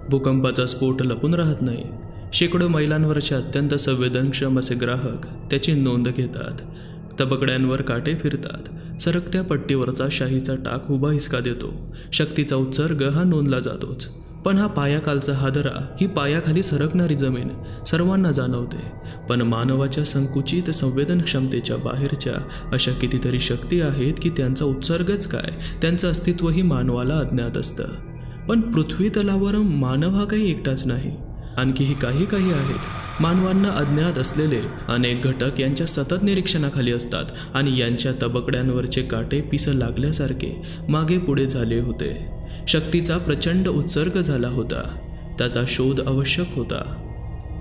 भूकंपाचा स्फोट लपून राहत नाही. शेकडो मैलांवरचे अत्यंत संवेदनक्षम असे ग्राहक त्याची नोंद घेतात. तबकड्यांवर काटे फिरतात. सरकत्या पट्टीवरचा शाहीचा टाक उभा हिसका देतो. शक्तीचा उत्सर्ग हा नोंदला जातोच. पण हा पायाखालचा हादरा, ही पायाखाली सरकणारी जमीन सर्वांना जाणवते. पण मानवाच्या संकुचित संवेदन क्षमतेच्या बाहेरच्या अशा कितीतरी शक्ती आहेत की त्यांचा उत्सर्गच काय, त्यांचं अस्तित्वही मानवाला अज्ञात असतं. पण पृथ्वी तलावर मानव हा काही एकटाच नाही. आणखीही काही आहेत. मानवांना अज्ञात असलेले अनेक घटक यांच्या सतत निरीक्षणाखाली असतात आणि यांच्या तबकड्यांवरचे काटे पिसं लागल्यासारखे मागे पुढे झाले होते. शक्तीचा प्रचंड उत्सर्ग झाला होता. त्याचा शोध आवश्यक होता.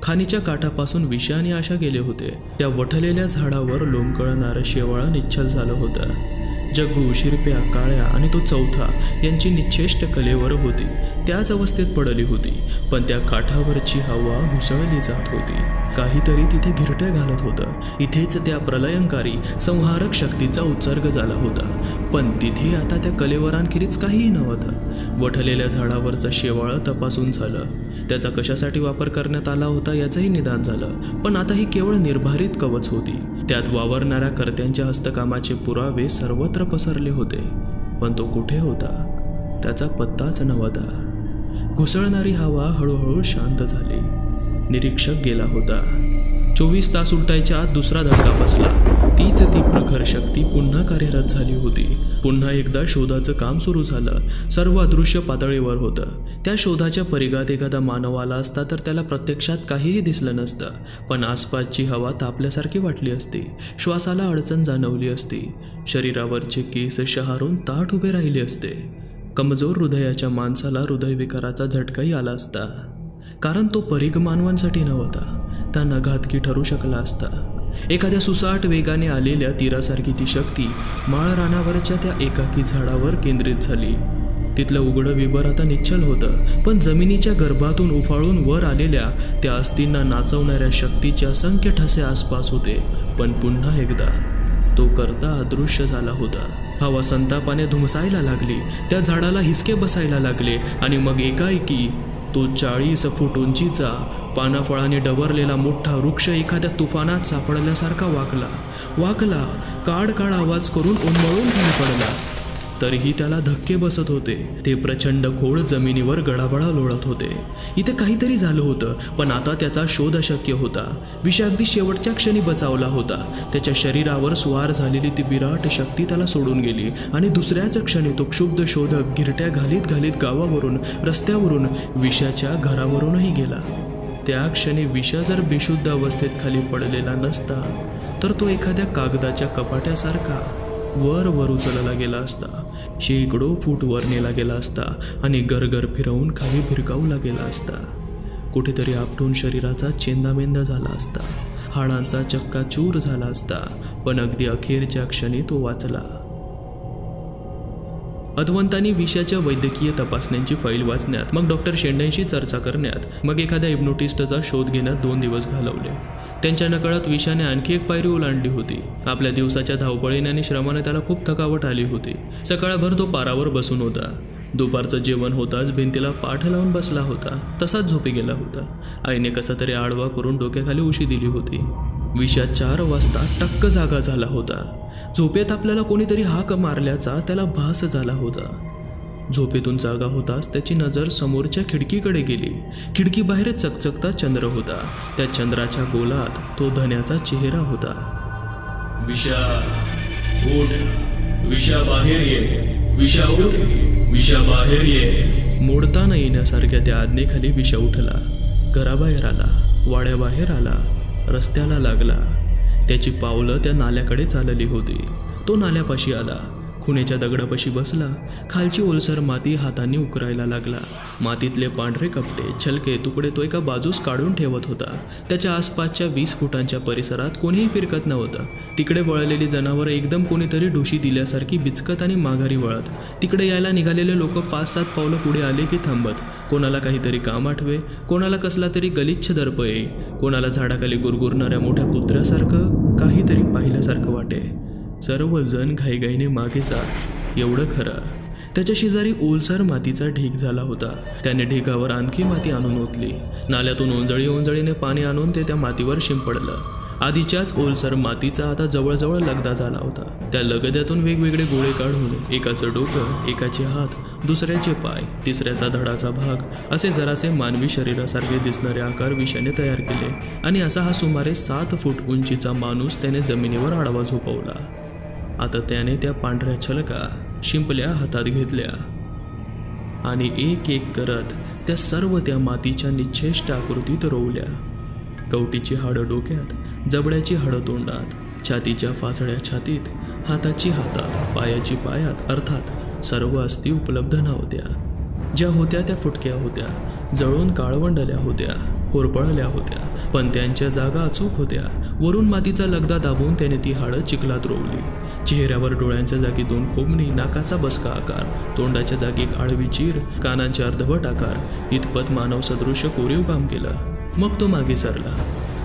खाणीच्या काठापासून विषाने आशा गेले होते. त्या वठलेल्या झाडावर लोंबकळणारं शेवाळं निश्चल झालं होतं. जग्गू, शिरप्या, काळ्या आणि तो चौथा यांची निश्चेष्ट कलेवर होती. त्याच अवस्थेत पडली होती. पण त्या काठावरची हवा घुसळली जात होती. काहीतरी तिथे घिरट्या घालत होतं. इथेच त्या प्रलयंकारी संहारक शक्तीचा उत्सर्ग झाला होता. पण तिथे आता त्या कलेवर आणखीच काहीही नव्हतं. वठलेल्या झाडावरचं शेवाळं तपासून झालं. त्याचा कशासाठी वापर करण्यात आला होता याचंही निदान झालं. पण आता ही केवळ निर्धारित कवच होती. त्यात वावरणाऱ्या कर्त्यांच्या हस्तकामाचे पुरावे सर्वत्र पसरले होते. पण तो कुठे होता त्याचा पत्ताच नव्हता. घुसळणारी हवा हळूहळू शांत झाली. निरीक्षक गेला होता. 24 तास उलटायच्या आत दुसरा धक्का बसला. तीच ती प्रखर शक्ती पुन्हा कार्यरत झाली होती. पुन्हा एकदा शोधाचं काम सुरू झालं. सर्व अदृश्य पातळीवर होतं. त्या शोधाच्या परिघात एखादा मानव आला असता तर त्याला प्रत्यक्षात काहीही दिसलं नसतं. पण आसपासची हवा तापल्यासारखी वाटली असती. श्वासाला अडचण जाणवली असती. शरीरावरचे केस शहारून ताठ उभे राहिले असते. कमजोर हृदयाच्या माणसाला हृदयविकाराचा झटकाही आला असता. कारण तो परिघ मानवांसाठी नव्हता. त्या नघातकी ठरू शकला असता. एखाद्या सुसाट वेगाने आलेल्या तीरासारखी ती शक्ती माळ रानावरच्या त्या एकाकी झाडावर केंद्रित झाली. तिथलं उघडं विवर आता निश्चल होतं. पण जमिनीच्या गर्भातून उफाळून वर आलेल्या त्या अस्थिंना नाचवणाऱ्या शक्तीचे असंख्य ठसे आसपास होते. पण पुन्हा एकदा तो करता अदृश्य झाला होता. हवा संतापाने धुमसायला लागली. त्या झाडाला हिसके बसायला लागले आणि मग एकाएकी तो 40 फूट उंचीचा पानाफळाने डवरलेला मोठा वृक्ष एखाद्या तुफानात सापडल्यासारखा वाकला. काड आवाज करून उन्मळून खाली पडला. तरीही त्याला धक्के बसत होते. ते प्रचंड खोड जमिनीवर गडाबडा लोळत होते. इथे काहीतरी झालं होतं. पण आता त्याचा शोध अशक्य होता. विष अगदी शेवटच्या क्षणी बचावला होता. त्याच्या शरीरावर स्वार झालेली ती विराट शक्ती त्याला सोडून गेली आणि दुसऱ्याच क्षणी तो क्षुब्ध शोधक गिरट्या घालीत गावावरून, रस्त्यावरून, विषाच्या घरावरूनही गेला. त्या क्षणी विषा जर बेशुद्ध अवस्थेत खाली पडलेला नसता तर तो एखाद्या कागदाच्या कपाट्यासारखा वर उचलला गेला असता. शेकडो फूट वर नेला गेला असता आणि गरगर फिरवून खाली भिरकावला गेला असता. कुठेतरी आपटून शरीराचा चेंदामेंदा झाला असता. हाडांचा चक्काचूर झाला असता. पण अगदी अखेरच्या क्षणी तो वाचला. अद्वंतांनी विषाच्या वैद्यकीय तपासण्यांची फाईल वाचण्यात, मग डॉक्टर शेंडेंशी चर्चा करण्यात, मग एखाद्या हिप्नोटिस्टचा शोध घेण्यात 2 दिवस घालवले. त्यांच्या नकळत विषाने आणखी एक पायरी ओलांडली होती. आपल्या दिवसाच्या धावपळीने आणि श्रमाने त्याला खूप थकावट आली होती. सकाळभर तो पारावर बसून होता. दुपारचं जेवण होताच भिंतीला पाठ लावून बसला होता. तसाच झोपी गेला होता. आईने कसा तरी आडवा करून डोक्याखाली उशी दिली होती. विषा 4 वाजता टक्क जागा झाला होता. झोपेत आपल्याला कोणीतरी हाक मारल्याचा त्याला भास झाला होता. झोपेतून जागा होताच त्याची नजर समोरच्या खिडकीकडे गेली. खिडकीबाहेर चकचकता चंद्र होता. त्या चंद्राच्या गोलात तो धन्याचा चेहरा होता. विषा उठ, विषा बाहेर ये, विषा उठ, विषा बाहेर ये. मोडता न येण्यासारख्या त्या आज्ञेखाली विषा उठला. घराबाहेर आला, वाड्याबाहेर आला, रस्त्याला लागला. त्याची पावलं त्या नाल्याकडे चालली होती. तो नाल्यापाशी आला. खुणेच्या दगडापाशी बसला. खालची ओलसर माती हातांनी उकरायला लागला. मातीतले पांढरे कपडे, छलके तुकडे तो एका बाजूस काढून ठेवत होता. त्याच्या आसपासच्या 20 फुटांच्या परिसरात कोणीही फिरकत नव्हतं. तिकडे वळलेली जनावरं एकदम कोणीतरी ढुशी दिल्यासारखी बिचकत आणि माघारी वळत. तिकडे यायला निघालेले लोक 5-7 पावलं पुढे आले की थांबत. कोणाला काहीतरी काम आठवे, कोणाला कसला तरी गलिच्छ दर्प येई, कोणाला झाडाखाली गुरगुरणाऱ्या मोठ्या पुत्र्यासारखं काहीतरी पाहिल्यासारखं वाटे. सर्वजण घाईघाईने मागे जात. एवढं खरं, त्याच्या शेजारी ओलसर मातीचा ढीग झाला होता. त्याने ढिगावर आणखी माती आणून ओतली. नाल्यातून ओंजळीने पाणी आणून ते त्या मातीवर शिंपडलं. आधीच्याच ओलसर मातीचा आता जवळजवळ लगदा झाला होता. त्या लगद्यातून वेगवेगळे गोळे काढून एकाचं डोकं, एकाचे हात, दुसऱ्याचे पाय, तिसऱ्याचा धडाचा भाग असे जरासे मानवी शरीरासारखे दिसणारे आकार विषाने तयार केले आणि असा हा सुमारे 7 फूट उंचीचा माणूस त्याने जमिनीवर आडवा झोपवला. आता त्याने त्या पांढऱ्या छलका, शिंपल्या हातात घेतल्या आणि एक एक करत त्या सर्व त्या मातीच्या निश्चेष्ट आकृतीत रोवल्या. कवटीची हाडं डोक्यात, जबड्याची हाडं तोंडात, छातीच्या फासड्या छातीत, हाताची हातात, पायाची पायात, अर्थात सर्व अस्थी उपलब्ध नव्हत्या. ज्या होत्या त्या फुटक्या होत्या, जळून काळवंडल्या होत्या, होरपळल्या होत्या, पण त्यांच्या जागा अचूक होत्या. वरून मातीचा लगदा दाबून त्याने ती हाडं चिखलात रोवली. चेहऱ्यावर डोळ्यांच्या जागी 2 खोबणी, नाकाचा बसका आकार, तोंडाच्या जागी एक आडवी चीर, कानांचे अर्धवट आकार इतपत मानव सदृश्य कोरीव काम केलं. मग तो मागे सरला.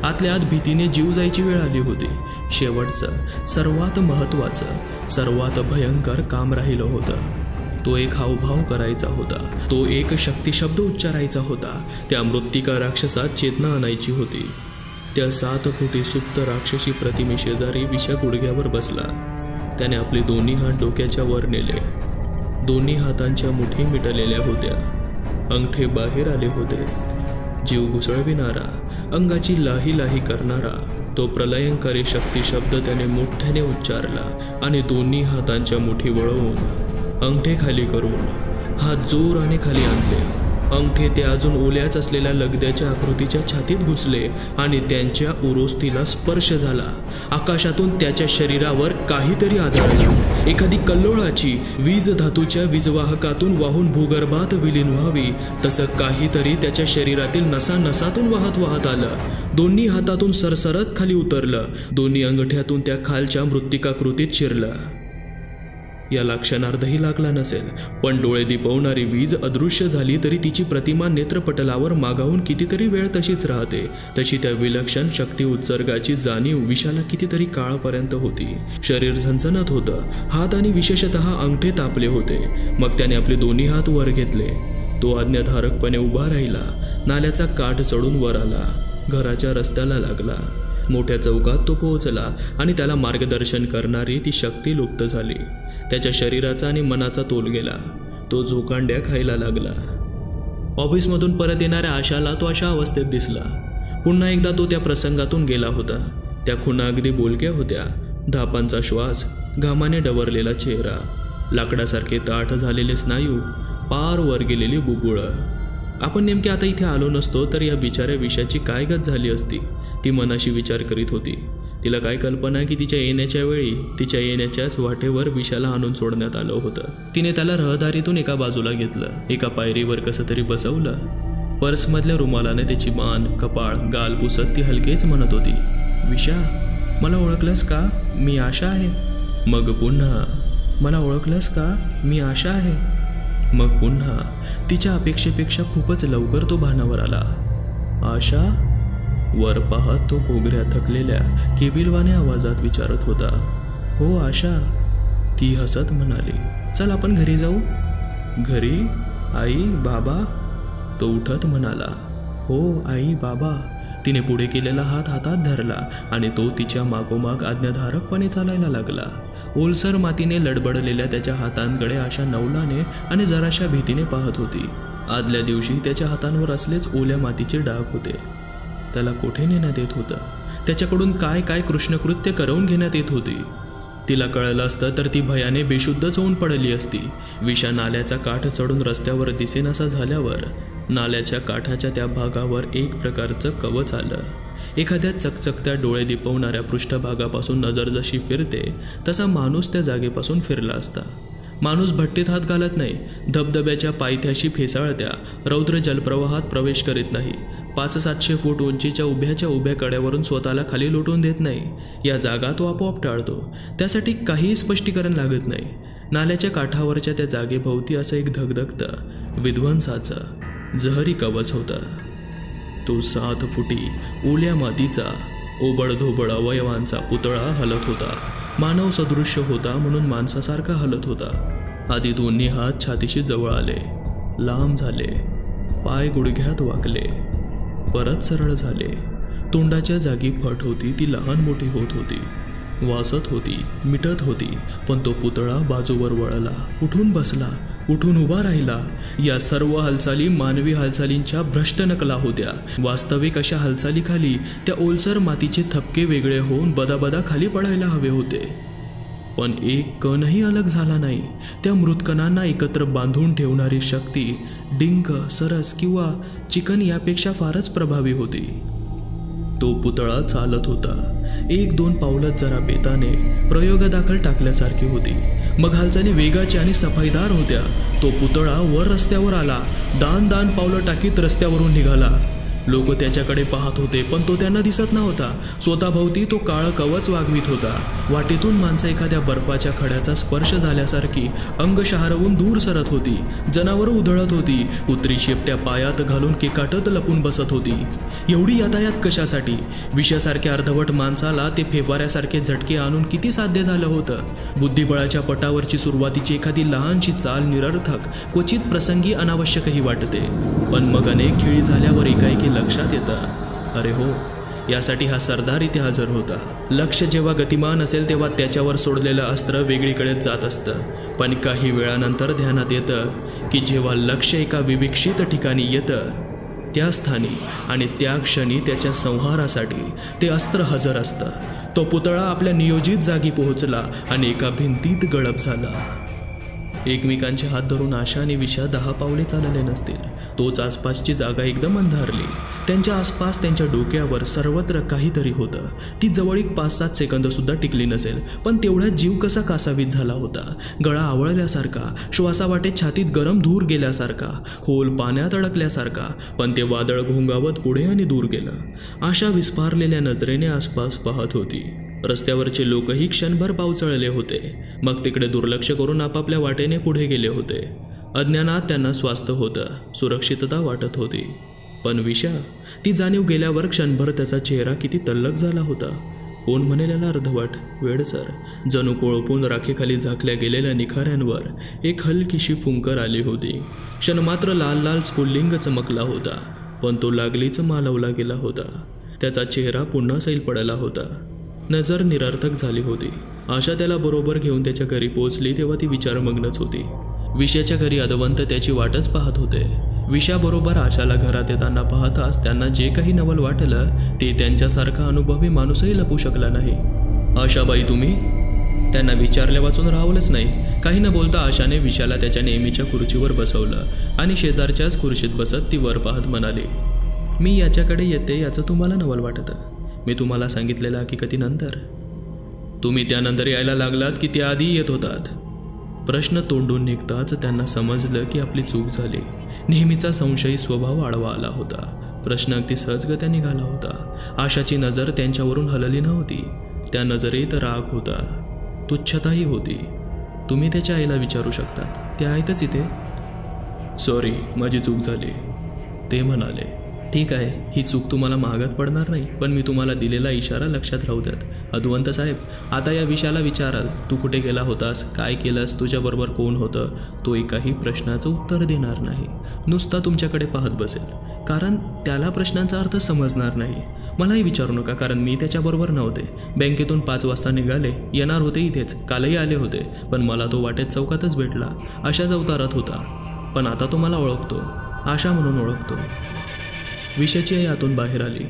आतल्या आत भीतीने जीव जायची वेळ आली होती. शेवटचं, सर्वात महत्त्वाचं, सर्वात भयंकर काम राहिलं होतं. तो एक हावभाव करायचा होता. तो एक शक्तिशब्द उच्चारायचा होता. त्या मृत्तिका राक्षसात चेतना आणायची होती. त्या 7 फुटी सुप्त राक्षसी प्रतिमेशेजारी विषा गुडघ्यावर बसला. त्याने आपले दोन्ही हात डोक्याच्या वर नेले. दोन्ही हातांच्या मुठी मिटलेल्या होत्या. अंगठे बाहेर आले होते. जीव घुसळविणारा, अंगाची लाही लाही करणारा तो प्रलयंकारी शक्ती शब्द त्याने मोठ्याने उच्चारला आणि दोन्ही हातांच्या मुठी वळवून अंगठे खाली करून हात जोराने खाली आणले. अंगठे ते अजून ओल्याच असलेल्या लगद्याच्या आकृतीच्या छातीत घुसले आणि त्यांच्या उरोस्तीला स्पर्श झाला. आकाशातून त्याच्या शरीरावर काहीतरी आदळलं. एखादी कल्लोळाची वीज धातूच्या वीजवाहकातून वाहून भूगर्भात विलीन व्हावी तसं काहीतरी त्याच्या शरीरातील नसानसातून वाहत आलं. दोन्ही हातातून सरसरत खाली उतरलं. दोन्ही अंगठ्यातून त्या खालच्या मृत्तिकाकृतीत शिरलं. याला क्षणार्धही लागला नसेल, पण डोळे दिपवणारी वीज अदृश्य झाली तरी तिची प्रतिमा नेत्रपटलावर मागाहून कितीतरी वेळ तशीच राहते. तशी त्या विलक्षण शक्ती उत्सर्गाची जाणीव विशाला कितीतरी काळापर्यंत होती. शरीर झणझणत होतं. हात आणि विशेषतः अंगठे तापले होते. मग त्याने आपले दोन्ही हात वर घेतले. तो आज्ञाधारकपणे उभा राहिला. नाल्याचा काठ चढून वर आला. घराच्या रस्त्याला लागला. मोठ्या चौकात तो पोहोचला आणि त्याला मार्गदर्शन करणारी ती शक्ती लुप्त झाली. त्याच्या शरीराचा आणि मनाचा तोल गेला. तो झोकांड्या खायला लागला. ऑफिसमधून परत येणाऱ्या आशाला तो अशा अवस्थेत दिसला. पुन्हा एकदा तो त्या प्रसंगातून गेला होता. त्या खुणा अगदी बोलक्या होत्या. धापांचा श्वास, घामाने डवरलेला चेहरा, लाकडासारखे ताठ झालेले स्नायू, पार वर गेलेली बुबुळं. आपण नेमके आता इथे आलो नसतो तर या बिचाऱ्या विषाची काय गत झाली असती, ती मनाशी विचार करीत होती. तिला काय कल्पना की तिच्या येण्याच्या वेळी तिच्या येण्याच्याच वाटेवर विषाला आणून सोडण्यात आलं होतं. तिने त्याला रहदारीतून एका बाजूला घेतलं. एका पायरीवर कसं तरी बसवलं. पर्समधल्या रुमालाने त्याची मान, कपाळ, गाल पुसत ती हलकेच म्हणत होती, विषा, मला ओळखलंस का? मी आशा आहे. मग पुन्हा, मला ओळखलंस का? मी आशा आहे. मग पुन्हा तिच्या अपेक्षेपेक्षा खूपच लवकर तो भानावर आला. आशा? वर पाहत तो घोगऱ्या थकलेल्या केविलवाने आवाजात विचारत होता. हो आशा. ती हसत म्हणाली, चल आपण घरी जाऊ. घरी? आई, बाबा? तो उठत म्हणाला, हो आई, बाबा. तिने पुढे केलेला हात हातात धरला आणि तो तिच्या मागोमाग आज्ञाधारकपणे चालायला लागला. ओलसर मातीने लडबडलेल्या त्याच्या हातांकडे आशा नवलाने आणि जराशा भीतीने पाहत होती. आदल्या दिवशी त्याच्या हातांवर असलेच ओल्या मातीचे डाग होते. त्याला कोठे नेण्यात येत होतं? त्याच्याकडून काय काय कृष्णकृत्य करवून घेण्यात येत होती? तिला कळलं असतं तर ती भयाने बेशुद्धच होऊन पडली असती. विषा नाल्याचा काठ चढून रस्त्यावर दिसेनासा झाल्यावर नाल्याच्या काठाच्या त्या भागावर एक प्रकारचं कवच आलं. एखाद्या चकचकत्या डोळे दिपवणाऱ्या पृष्ठभागापासून नजर जशी फिरते तसा माणूस त्या जागेपासून फिरला असता. माणूस भट्टीत हात घालत नाही, धबधब्याच्या पायथ्याशी फेसाळत्या रौद्र जलप्रवाहात प्रवेश करीत नाही, 500-700 फूट उंचीच्या उभ्या कड्यावरून स्वतःला खाली लोटून देत नाही. या जागा तो आपोआप टाळतो. त्यासाठी काहीही स्पष्टीकरण लागत नाही. नाल्याच्या काठावरच्या त्या जागेभोवती असं एक धगधगतं विध्वंसाचं जहरी कवच होतं. तो 7 फुटी ओल्या मातीचा ओबडधोबड अवयवांचा पुतळा हलत होता. मानव सदृश्य होता म्हणून माणसासारखा हलत होता. आधी दोन्ही हात छातीशी जवळ आले, लांब झाले, पाय गुडघ्यात वाकले, परत सरळ झाले. तोंडाच्या जागी फट होती, ती लहान मोठी होत होती, वासत होती, मिटत होती. पण तो पुतळा बाजूवर वळला, उठून बसला, उठून उभा राहिला. या सर्व हालचाली मानवी हालचालींच्या भ्रष्ट नकला होत्या. वास्तविक अशा हालचालीखाली त्या ओलसर मातीचे थपके वेगळे होऊन बदाबदा खाली पडायला हवे होते. पण एक कणही अलग झाला नाही. त्या मृतकणांना एकत्र बांधून ठेवणारी शक्ती डिंक, सरस किंवा चिकन यापेक्षा फारच प्रभावी होती. तो पुतळा चालत होता. 1-2 पावलंच जरा बेताने प्रयोगादाखल टाकल्यासारखी होती. मग हालचाली वेगाच्या आणि सफाईदार होत्या. तो पुतळा वर रस्त्यावर आला, दान पावलं टाकीत रस्त्यावरून निघाला. लोक त्याच्याकडे पाहत होते, पण तो त्यांना दिसत नव्हता. स्वतःभोवती तो काळं कवच वागवीत होता. वाटेतून माणसं एखाद्या बर्फाच्या खड्याचा स्पर्श झाल्यासारखी अंग शहारवून दूर सरत होती. जनावरं उधळत होती. कुत्री शेपट्या पायात घालून केकाटत लपून बसत होती. एवढी यातायात कशासाठी? विषयासारख्या अर्धवट माणसाला ते फेफाऱ्यासारखे झटके आणून किती साध्य झालं होतं? बुद्धिबळाच्या पटावरची सुरुवातीची एखादी लहानशी चाल निरर्थक, क्वचित प्रसंगी अनावश्यकही वाटते. पण मग अनेक खेळी झाल्यावर एकाएकी लक्षात येतं, अरे हो, यासाठी हा सरदार इथे हजर होता. लक्ष जेव्हा गतिमान असेल तेव्हा त्याच्यावर सोडलेलं अस्त्र वेगळीकडेच जात असतं. पण काही वेळानंतर ध्यानात येतं की जेव्हा लक्ष एका विविक्षित ठिकाणी येतं त्या स्थानी आणि त्या क्षणी त्याच्या संहारासाठी ते अस्त्र हजर असतं. तो पुतळा आपल्या नियोजित जागी पोहोचला आणि एका भिंतीत गडप झाला. एकमेकांचे हात धरून आशा आणि विशा 10 पावले चालले नसतील. तोच आसपासची जागा एकदम अंधारली. त्यांच्या आसपास त्यांच्या डोक्यावर सर्वत्र काहीतरी होतं. ती जवळीक 5-7 सेकंदसुद्धा टिकली नसेल. पण तेवढ्यात जीव कसा कासावीत झाला होता. गळा आवळल्यासारखा, श्वासावाटे छातीत गरम धूर गेल्यासारखा, खोल पाण्यात अडकल्यासारखा. पण ते वादळ घोंगावत पुढे आणि दूर गेलं. आशा विस्फारलेल्या नजरेने आसपास पाहत होती. रस्त्यावरचे लोकही क्षणभर पावचळले होते. मग तिकडे दुर्लक्ष करून आपापल्या वाटेने पुढे गेले होते. अज्ञानात त्यांना स्वास्थ्य होतं, सुरक्षितता वाटत होती. पण विषा, ती जाणीव गेल्यावर क्षणभर त्याचा चेहरा किती तल्लख झाला होता. कोण म्हणेल याला अर्धवट, वेडसर. जणू कोळपून राखेखाली झाकल्या गेलेल्या निखाऱ्यांवर एक हलकीशी फुंकर आली होती. क्षणमात्र लाल लाल स्फुल्लिंग चमकला होता, पण तो लागलीच मालवला गेला होता. त्याचा चेहरा पुन्हा सैल पडला होता. नजर निरर्थक झाली होती. आशा त्याला बरोबर घेऊन त्याच्या घरी पोहोचली तेव्हा ती विचारमग्नच होती. विशाच्या घरी अदवंत त्याची वाटच पाहत होते. विशाबरोबर आशाला घरात येताना पाहताच त्यांना जे काही नवल वाटलं ते त्यांच्यासारखा अनुभवी माणूसही लपू शकला नाही. आशाबाई तुम्ही? त्यांना विचारल्या वाचून राहवलंच नाही. काही न बोलता आशाने विशाला त्याच्या नेहमीच्या खुर्चीवर बसवलं आणि शेजारच्याच खुर्चीत बसत ती वर पाहत म्हणाली, मी याच्याकडे येते याचं तुम्हाला नवल वाटतं. मी तुम्हाला सांगितलेलं हकीकतीनंतर तुम्ही त्यानंतर यायला लागलात की त्याआधी येत होतात? प्रश्न तोंडून निघताच त्यांना समजलं की आपली चूक झाली. नेहमीचा संशयी स्वभाव आडवा आला होता. प्रश्न अगदी सहजगत्या निघाला होता. आशाची नजर त्यांच्यावरून हलली नव्हती. त्या नजरेत राग होता, तुच्छताही होती. तुम्ही त्याच्या आईला विचारू शकतात, ते आहेतच इथे. सॉरी, माझी चूक झाली, ते म्हणाले. ठीक आहे, ही चूक तुम्हाला महागात पडणार नाही, पण मी तुम्हाला दिलेला इशारा लक्षात राहू द्यात. अदवंत साहेब, आता या विषयाला विचाराल, तू कुठे गेला होतास, काय केलंस, तुझ्याबरोबर कोण होतं? तो एकाही प्रश्नाचं उत्तर देणार नाही. नुसता तुमच्याकडे पाहत बसेल, कारण त्याला प्रश्नांचा अर्थ समजणार नाही. मलाही विचारू नका, कारण मी त्याच्याबरोबर नव्हते. बँकेतून 5 वाजता निघाले, येणार होते इथेच, कालही आले होते, पण मला तो वाटेत चौकातच भेटला. अशाच अवतारात होता, पण आता तो मला ओळखतो, आशा म्हणून ओळखतो. विशाची आई आतून बाहेर आली.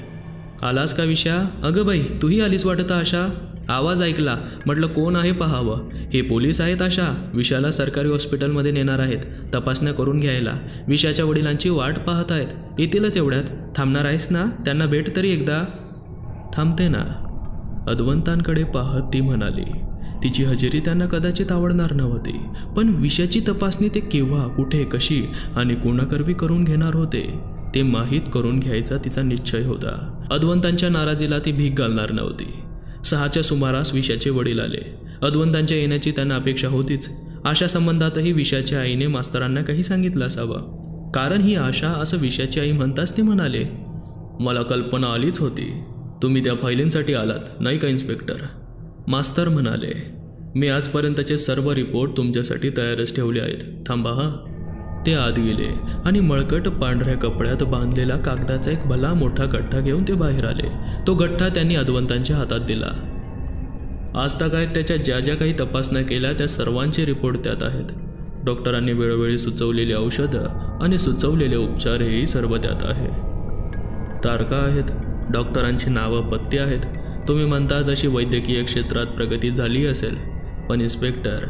आलास का विशा? अगं बाई, तूही आलीस वाटतं आशा. आवाज ऐकला, म्हटलं कोण आहे पाहावं. हे पोलीस आहेत आशा, विशाला सरकारी हॉस्पिटलमध्ये नेणार आहेत, तपासण्या करून घ्यायला. विशाच्या वडिलांची वाट पाहत आहेत, येतीलच एवढ्यात. थांबणार आहेस ना? त्यांना भेट तरी एकदा. थांबते ना? अद्वंतांकडे पाहत ती म्हणाली. तिची हजेरी त्यांना कदाचित आवडणार नव्हती, पण विषाची तपासणी ते केव्हा, कुठे, कशी आणि कोणाकरवी करून घेणार होते ते माहीत करून घ्यायचा तिचा निश्चय होता. अद्वंतांच्या नाराजीला ती भीक घालणार नव्हती. 6च्या सुमारास विशाचे वडील आले. अद्वंतांच्या येण्याची त्यांना अपेक्षा होतीच. आशा संबंधातही विशाच्या आईने मास्तरांना काही सांगितलं असावं, कारण ही आशा असं विशाची आई म्हणताच ते म्हणाले. मला कल्पना आलीच होती. तुम्ही त्या फायलींसाठी आलात नाही का इन्स्पेक्टर? मास्तर म्हणाले. मी आजपर्यंतचे सर्व रिपोर्ट तुमच्यासाठी तयारच ठेवले आहेत. थांबा हा. ते आत गेले आणि मळकट पांढऱ्या कपड्यात बांधलेला कागदाचा एक भला मोठा गठ्ठा घेऊन ते बाहेर आले. तो गठ्ठा त्यांनी अद्वंतांच्या हातात दिला. आज तक त्याच्या ज्या ज्या काही तपासण्या केल्या त्या सर्वांचे रिपोर्ट त्यात आहेत. डॉक्टरांनी वेळोवेळी सुचवलेली औषधं आणि सुचवलेले उपचार हेही सर्व त्यात आहे. तारखा आहेत, डॉक्टरांची नावं, पत्ते आहेत. तुम्ही म्हणता तशी वैद्यकीय क्षेत्रात प्रगती झाली असेल, पण इन्स्पेक्टर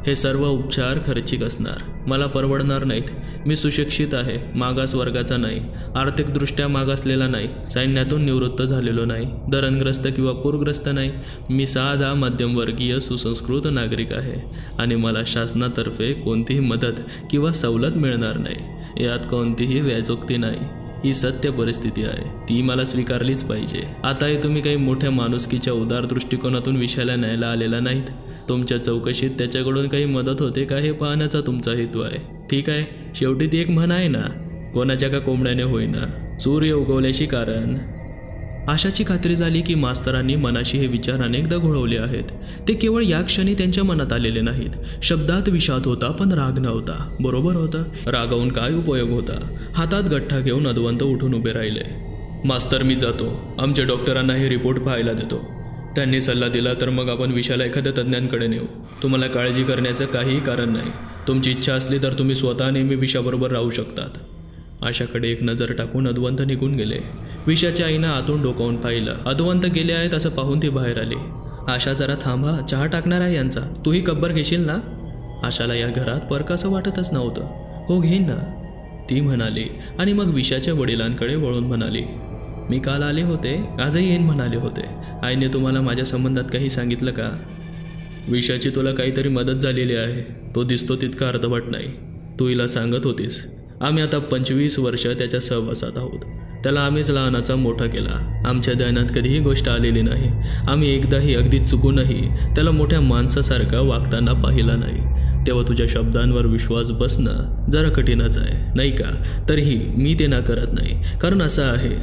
हे सर्व उपचार खर्चिक असणार. मला परवडणार नाहीत. मी सुशिक्षित आहे, मागास वर्गाचा नाही, आर्थिकदृष्ट्या मागासलेला नाही, सैन्यातून निवृत्त झालेलो नाही, दरणग्रस्त किंवा पूरग्रस्त नाही. मी साधा मध्यमवर्गीय सुसंस्कृत नागरिक आहे आणि मला शासनातर्फे कोणतीही मदत किंवा सवलत मिळणार नाही. यात कोणतीही व्याजोक्ती नाही. ही सत्य परिस्थिती आहे, ती मला स्वीकारलीच पाहिजे. आताही तुम्ही काही मोठ्या माणुसकीच्या उदार दृष्टिकोनातून विषयाला न्यायला आलेला नाहीत. तुमच्या चौकशीत त्याच्याकडून काही मदत होते का हे पाहण्याचा तुमचा हेतू आहे. ठीक आहे, शेवटी ती एक म्हण आहे ना, कोणाच्या का कोंबड्याने होईना, सूर्य उगवल्याशी कारण. आशाची खात्री झाली की मास्तरांनी मनाशी हे विचार अनेकदा घोळवले आहेत. ते केवळ या क्षणी त्यांच्या मनात आलेले नाहीत. शब्दात विषाद होता, पण राग नव्हता. बरोबर होता. रागावून काय उपयोग होता? हातात गठ्ठा घेऊन अद्वंत उठून उभे राहिले. मास्तर, मी जातो. आमच्या डॉक्टरांना हे रिपोर्ट पाहायला देतो. त्यांनी सल्ला दिला तर मग आपण विषयाला एखाद्या तज्ज्ञांकडे नेऊ. तुम्हाला काळजी करण्याचं काहीही कारण नाही. तुमची इच्छा असली तर तुम्ही स्वतः नेहमी विषयाबरोबर राहू शकतात. आशाकडे एक नजर टाकून अद्वंत निघून गेले. विशाच्या आईनं आतून डोकावून पाहिलं. अद्वंत गेले आहेत असं पाहून ती बाहेर आली. आशा, जरा थांबा, चहा टाकणार आहे यांचा. तूही कब्बर घेशील ना? आशाला या घरात परकासं वाटतच नव्हतं. हो, घेईन ना, ती म्हणाली आणि मग विशाच्या वडिलांकडे वळून म्हणाली. मी काल आले होते, आजही येईन म्हणाले होते. आईने तुम्हाला माझ्या संबंधात काही सांगितलं का? विशाची तुला काहीतरी मदत झालेली आहे. तो दिसतो तितका अर्धवट नाही. तू हिला सांगत होतीस. आम्ही आता 25 वर्ष त्याच्या सहवासात आहोत. त्याला आम्हीच लहानाचा मोठा केला. आमच्या ध्यानात कधीही गोष्ट आलेली नाही. आम्ही एकदाही अगदी चुकूनही त्याला मोठ्या माणसासारखं वागताना पाहिला नाही. तेव्हा तुझ्या शब्दांवर विश्वास बसणं जरा कठीणच आहे, नाही का? तरीही मी ते नाकारत नाही, कारण असं आहे,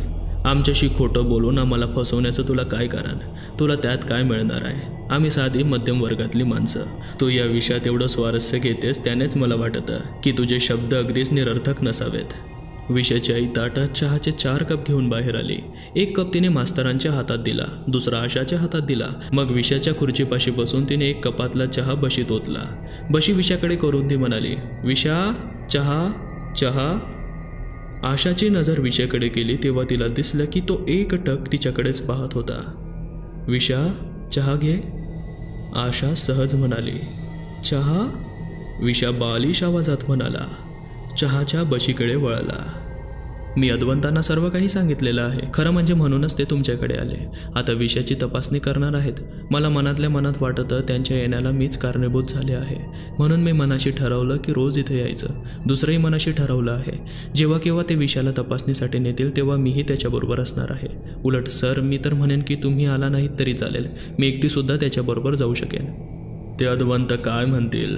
आमच्याशी खोटं बोलून आम्हाला फसवण्याचं तुला काय कारण? तुला त्यात काय मिळणार आहे? आम्ही साधी मध्यम वर्गातली माणसं. तू या विषयात एवढं स्वारस्य घेतेस त्यानेच मला वाटतं की तुझे शब्द अगदीच निरर्थक नसावेत. विशाची आई ताटात चहाचे 4 कप घेऊन बाहेर आली. एक कप तिने मास्तरांच्या हातात दिला, दुसरा आशाच्या हातात दिला. मग विशाच्या खुर्चीपाशी बसून तिने एक कपातला चहा बशीत ओतला. बशी विशाकडे करून ती म्हणाली, विशा, चहा, चहा. आशाची नजर विशाकडे गेली तेव्हा तिला दिसलं की तो एकटक तिच्याकडेच पाहत होता. विशा, चहा घे. आशा सहज म्हणाली. चहा? विशा बालिश आवाजात म्हणाला. चहाच्या बशीकडे वळला. मी अद्वंतांना सर्व काही सांगितलेलं आहे. खरं म्हणजे म्हणूनच ते तुमच्याकडे आले. आता विषयाची तपासणी करणार आहेत. मला मनातल्या मनात वाटतं त्यांच्या येण्याला मीच कारणीभूत झाले आहे. म्हणून मी मनाशी ठरवलं की रोज इथे यायचं. दुसरंही मनाशी ठरवलं आहे, जेव्हा केव्हा ते विषयाला तपासणीसाठी नेतील तेव्हा मीही त्याच्याबरोबर असणार आहे. उलट सर, मी तर म्हणेन की तुम्ही आला नाहीत तरी चालेल. मी एकटीसुद्धा त्याच्याबरोबर जाऊ शकेन. ते अद्वंत काय म्हणतील?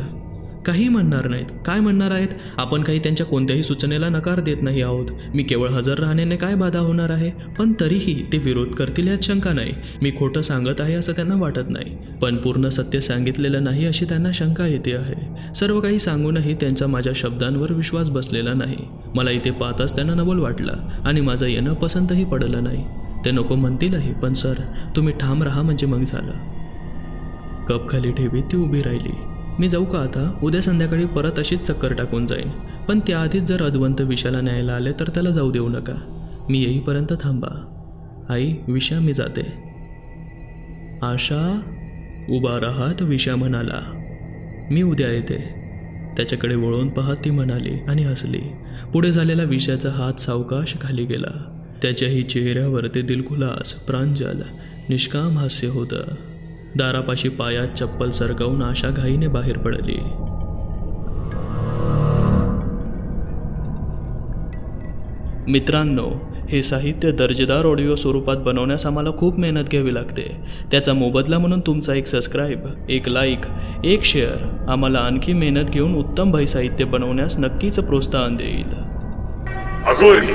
काही म्हणणार नाहीत. काय म्हणणार आहेत? आपण काही त्यांच्या कोणत्याही सूचनेला नकार देत नाही आहोत. मी केवळ हजर राहण्याने काय बाधा होणार आहे? पण तरीही ते विरोध करतील यात शंका नाही. मी खोटं सांगत आहे असं त्यांना वाटत नाही, पण पूर्ण सत्य सांगितलेलं नाही अशी त्यांना शंका येते आहे. सर्व काही सांगूनही त्यांचा माझ्या शब्दांवर विश्वास बसलेला नाही. मला इथे पाहताच त्यांना नवल वाटलं आणि माझं येणं पसंतही पडलं नाही. ते नको म्हणतीलही, पण सर, तुम्ही ठाम राहा म्हणजे मग झालं. कप खाली ठेवीत ती उभी राहिली. मी जाऊ का आता? उद्या संध्याकाळी परत अशीच चक्कर टाकून जाईन. पण त्याआधीच जर अद्वंत विशाला न्यायला आले तर त्याला जाऊ देऊ नका. मी येईपर्यंत थांबा. आई, विशा, मी जाते. आशा, उभा राहात विशा म्हणाला. मी उद्या येते. त्याच्याकडे वळून पाहत ती म्हणाली आणि हसली. पुढे झालेला विशाचा हात सावकाश खाली गेला. त्याच्याही चेहऱ्यावर ते दिलखुलास, प्रांजल, निष्काम हास्य होतं. दारापाशी पायात चप्पल सरकवून आशा घाईने बाहेर पडली. मित्रांनो, हे साहित्य दर्जेदार ऑडिओ स्वरूपात बनवण्यास आम्हाला खूप मेहनत घ्यावी लागते. त्याचा मोबदला म्हणून तुमचा एक सबस्क्राईब, एक लाईक, एक शेअर आम्हाला आणखी मेहनत घेऊन उत्तम भाई साहित्य बनवण्यास नक्कीच प्रोत्साहन देईल. अघोरी